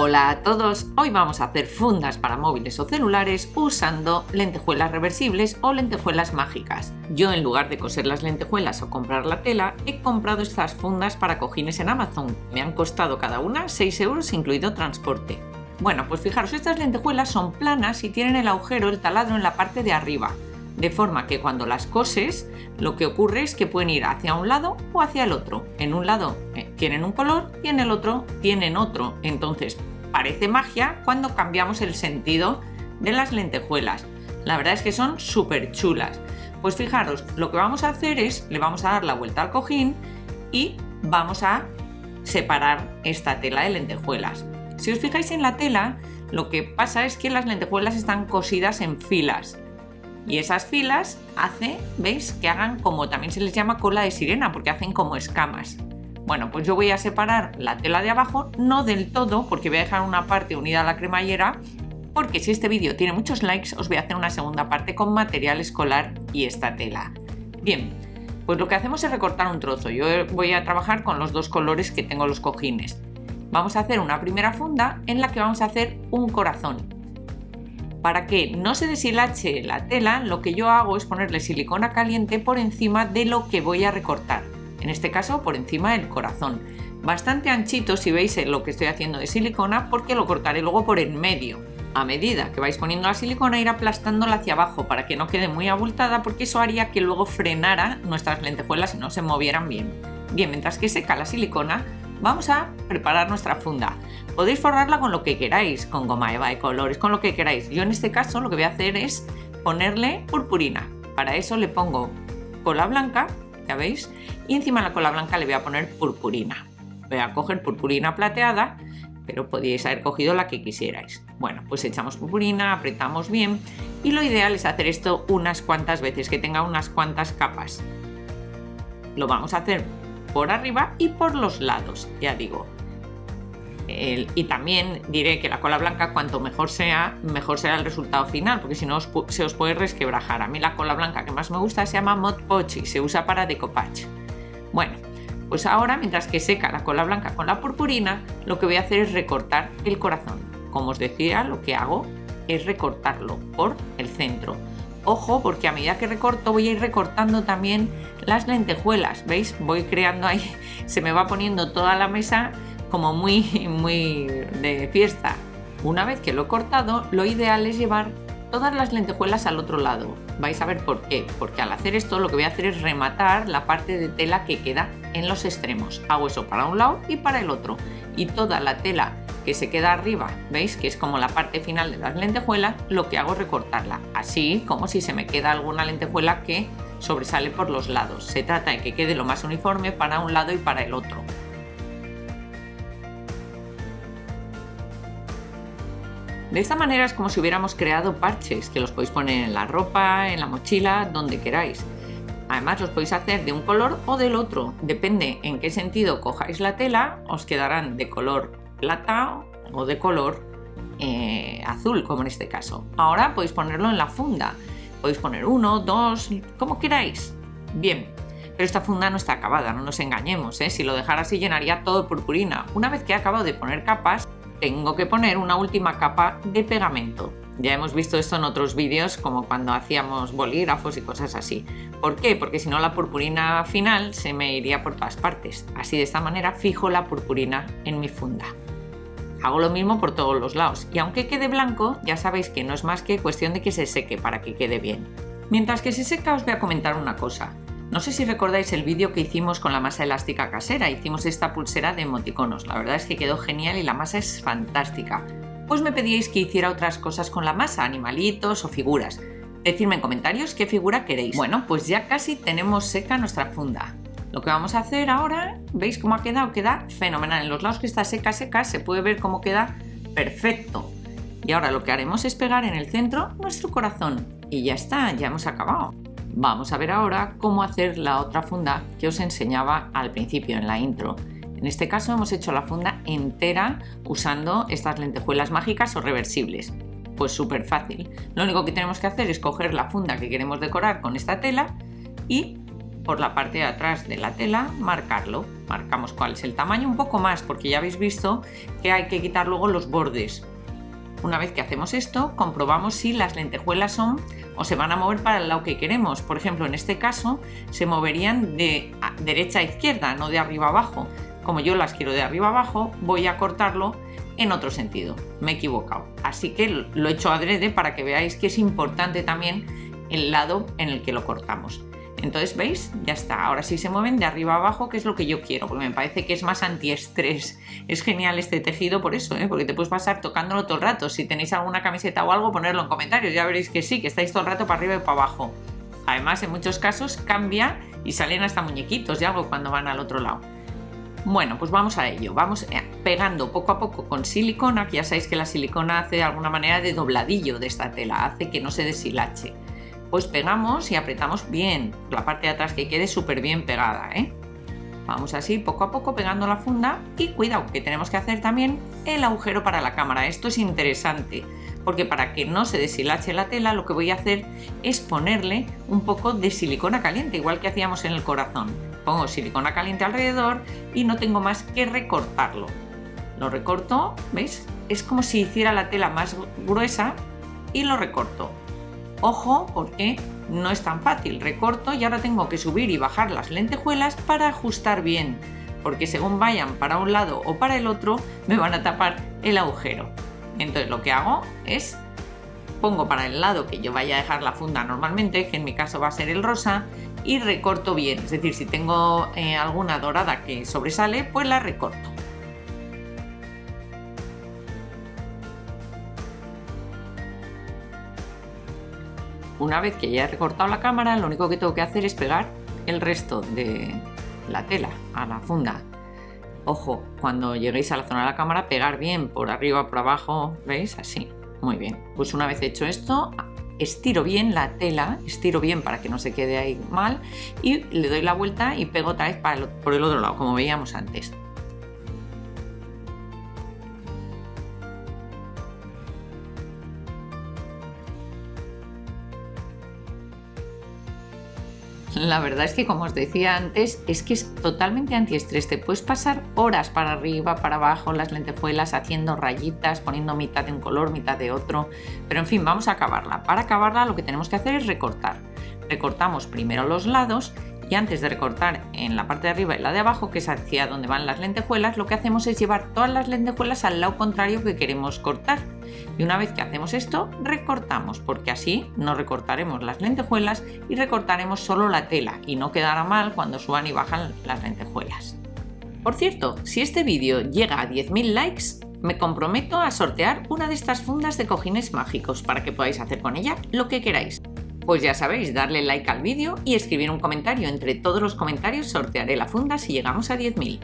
Hola a todos, hoy vamos a hacer fundas para móviles o celulares usando lentejuelas reversibles o lentejuelas mágicas. Yo, en lugar de coser las lentejuelas o comprar la tela, he comprado estas fundas para cojines en Amazon. Me han costado cada una 6 euros incluido transporte. Bueno, pues fijaros, estas lentejuelas son planas y tienen el agujero, el taladro en la parte de arriba, de forma que cuando las coses lo que ocurre es que pueden ir hacia un lado o hacia el otro. En un lado tienen un color y en el otro tienen otro. Entonces parece magia cuando cambiamos el sentido de las lentejuelas. La verdad es que son súper chulas. Pues fijaros, lo que vamos a hacer es, le vamos a dar la vuelta al cojín y vamos a separar esta tela de lentejuelas. Si os fijáis en la tela, lo que pasa es que las lentejuelas están cosidas en filas. Y esas filas ¿veis? Que hagan como, también se les llama cola de sirena, porque hacen como escamas. Bueno, pues yo voy a separar la tela de abajo, no del todo, porque voy a dejar una parte unida a la cremallera, porque si este vídeo tiene muchos likes, os voy a hacer una segunda parte con material escolar y esta tela. Bien, pues lo que hacemos es recortar un trozo. Yo voy a trabajar con los dos colores que tengo los cojines. Vamos a hacer una primera funda en la que vamos a hacer un corazón. Para que no se deshilache la tela, lo que yo hago es ponerle silicona caliente por encima de lo que voy a recortar. En este caso, por encima del corazón. Bastante anchito, si veis lo que estoy haciendo de silicona, porque lo cortaré luego por en medio. A medida que vais poniendo la silicona, ir aplastándola hacia abajo para que no quede muy abultada, porque eso haría que luego frenara nuestras lentejuelas y no se movieran bien. Bien, mientras que seca la silicona, vamos a preparar nuestra funda. Podéis forrarla con lo que queráis, con goma eva de colores, con lo que queráis. Yo en este caso lo que voy a hacer es ponerle purpurina. Para eso le pongo cola blanca, ya veis, y encima de la cola blanca le voy a poner purpurina. Voy a coger purpurina plateada, pero podíais haber cogido la que quisierais. Bueno, pues echamos purpurina, apretamos bien y lo ideal es hacer esto unas cuantas veces, que tenga unas cuantas capas. Lo vamos a hacer por arriba y por los lados, ya digo. Y también diré que la cola blanca, cuanto mejor será el resultado final, porque si no se os puede resquebrajar. A mí la cola blanca que más me gusta se llama Mod Podge y se usa para decoupage. Bueno, pues ahora, mientras que seca la cola blanca con la purpurina, lo que voy a hacer es recortar el corazón. Como os decía, lo que hago es recortarlo por el centro. Ojo, porque a medida que recorto voy a ir recortando también las lentejuelas. ¿Veis? Voy creando ahí, se me va poniendo toda la mesa como muy de fiesta. Una vez que lo he cortado, lo ideal es llevar todas las lentejuelas al otro lado. Vais a ver por qué. Porque al hacer esto lo que voy a hacer es rematar la parte de tela que queda en los extremos. Hago eso para un lado y para el otro. Y toda la tela que se queda arriba, ¿veis? Que es como la parte final de las lentejuelas, lo que hago es recortarla. Así como si se me queda alguna lentejuela que sobresale por los lados. Se trata de que quede lo más uniforme para un lado y para el otro. De esta manera es como si hubiéramos creado parches, que los podéis poner en la ropa, en la mochila, donde queráis. Además los podéis hacer de un color o del otro, depende en qué sentido cojáis la tela, os quedarán de color plata o de color azul, como en este caso. Ahora podéis ponerlo en la funda, podéis poner uno, dos, como queráis. Bien, pero esta funda no está acabada, no nos engañemos, si lo dejara así llenaría todo de purpurina. Una vez que he acabado de poner capas, tengo que poner una última capa de pegamento. Ya hemos visto esto en otros vídeos, como cuando hacíamos bolígrafos y cosas así. ¿Por qué? Porque si no la purpurina final se me iría por todas partes. Así, de esta manera fijo la purpurina en mi funda. Hago lo mismo por todos los lados y aunque quede blanco, ya sabéis que no es más que cuestión de que se seque para que quede bien. Mientras que se seca os voy a comentar una cosa. No sé si recordáis el vídeo que hicimos con la masa elástica casera. Hicimos esta pulsera de emoticonos. La verdad es que quedó genial y la masa es fantástica. Pues me pedíais que hiciera otras cosas con la masa, animalitos o figuras. Decidme en comentarios qué figura queréis. Bueno, pues ya casi tenemos seca nuestra funda. Lo que vamos a hacer ahora, ¿veis cómo ha quedado? Queda fenomenal. En los lados que está seca se puede ver cómo queda perfecto. Y ahora lo que haremos es pegar en el centro nuestro corazón. Y ya está, ya hemos acabado. Vamos a ver ahora cómo hacer la otra funda que os enseñaba al principio en la intro. En este caso hemos hecho la funda entera usando estas lentejuelas mágicas o reversibles. Pues súper fácil. Lo único que tenemos que hacer es coger la funda que queremos decorar con esta tela y por la parte de atrás de la tela marcarlo. marcamos cuál es el tamaño, un poco más, porque ya habéis visto que hay que quitar luego los bordes. Una vez que hacemos esto, comprobamos si las lentejuelas son o se van a mover para el lado que queremos. Por ejemplo, en este caso se moverían de derecha a izquierda, no de arriba a abajo. Como yo las quiero de arriba a abajo, voy a cortarlo en otro sentido. Me he equivocado. Así que lo he hecho adrede para que veáis que es importante también el lado en el que lo cortamos. Entonces, ¿veis? Ya está. Ahora sí se mueven de arriba a abajo, que es lo que yo quiero, porque me parece que es más antiestrés. Es genial este tejido por eso, porque te puedes pasar tocándolo todo el rato. Si tenéis alguna camiseta o algo, ponerlo en comentarios. Ya veréis que sí, que estáis todo el rato para arriba y para abajo. Además, en muchos casos cambia y salen hasta muñequitos de algo cuando van al otro lado. Bueno, pues vamos a ello. Vamos pegando poco a poco con silicona, que ya sabéis que la silicona hace de alguna manera de dobladillo de esta tela, hace que no se deshilache. Pues pegamos y apretamos bien la parte de atrás, que quede súper bien pegada, Vamos así poco a poco pegando la funda y cuidado que tenemos que hacer también el agujero para la cámara. Esto es interesante porque para que no se deshilache la tela lo que voy a hacer es ponerle un poco de silicona caliente, igual que hacíamos en el corazón. Pongo silicona caliente alrededor y no tengo más que recortarlo. Lo recorto, ¿veis? Es como si hiciera la tela más gruesa y lo recorto. Ojo, porque no es tan fácil. Recorto y ahora tengo que subir y bajar las lentejuelas para ajustar bien, porque según vayan para un lado o para el otro, me van a tapar el agujero. Entonces lo que hago es pongo para el lado que yo vaya a dejar la funda normalmente, que en mi caso va a ser el rosa, y recorto bien. Es decir, si tengo alguna dorada que sobresale, pues la recorto. Una vez que ya he recortado la cámara, lo único que tengo que hacer es pegar el resto de la tela a la funda. Ojo, cuando lleguéis a la zona de la cámara, pegar bien por arriba, por abajo, ¿veis? Así, muy bien. Pues una vez hecho esto, estiro bien la tela, estiro bien para que no se quede ahí mal y le doy la vuelta y pego otra vez por el otro lado, como veíamos antes. La verdad es que, como os decía antes, es que es totalmente antiestrés. Te puedes pasar horas para arriba, para abajo, las lentejuelas, haciendo rayitas, poniendo mitad de un color, mitad de otro. Pero en fin, vamos a acabarla. Para acabarla lo que tenemos que hacer es recortar. Recortamos primero los lados y antes de recortar en la parte de arriba y la de abajo, que es hacia donde van las lentejuelas, lo que hacemos es llevar todas las lentejuelas al lado contrario que queremos cortar. Y una vez que hacemos esto, recortamos, porque así no recortaremos las lentejuelas y recortaremos solo la tela y no quedará mal cuando suban y bajan las lentejuelas. Por cierto, si este vídeo llega a 10.000 likes, me comprometo a sortear una de estas fundas de cojines mágicos para que podáis hacer con ella lo que queráis. Pues ya sabéis, darle like al vídeo y escribir un comentario. Entre todos los comentarios sortearé la funda si llegamos a 10.000.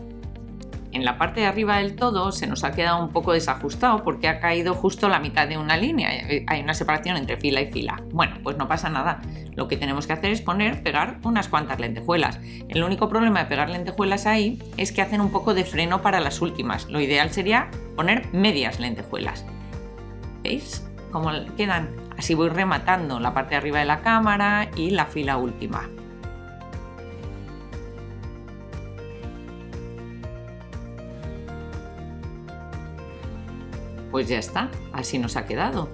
En la parte de arriba del todo se nos ha quedado un poco desajustado porque ha caído justo la mitad de una línea. Hay una separación entre fila y fila. Bueno, pues no pasa nada. Lo que tenemos que hacer es pegar unas cuantas lentejuelas. El único problema de pegar lentejuelas ahí es que hacen un poco de freno para las últimas. Lo ideal sería poner medias lentejuelas. ¿Veis cómo quedan? Así voy rematando la parte de arriba de la cámara y la fila última. Pues ya está, así nos ha quedado.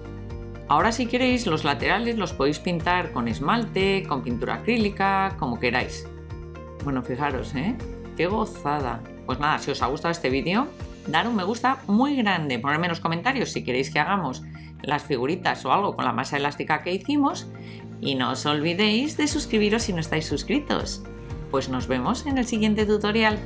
Ahora si queréis los laterales los podéis pintar con esmalte, con pintura acrílica, como queráis. Bueno, fijaros, ¡qué gozada! Pues nada, si os ha gustado este vídeo, dar un me gusta muy grande, ponerme en los comentarios si queréis que hagamos las figuritas o algo con la masa elástica que hicimos y no os olvidéis de suscribiros si no estáis suscritos. Pues nos vemos en el siguiente tutorial.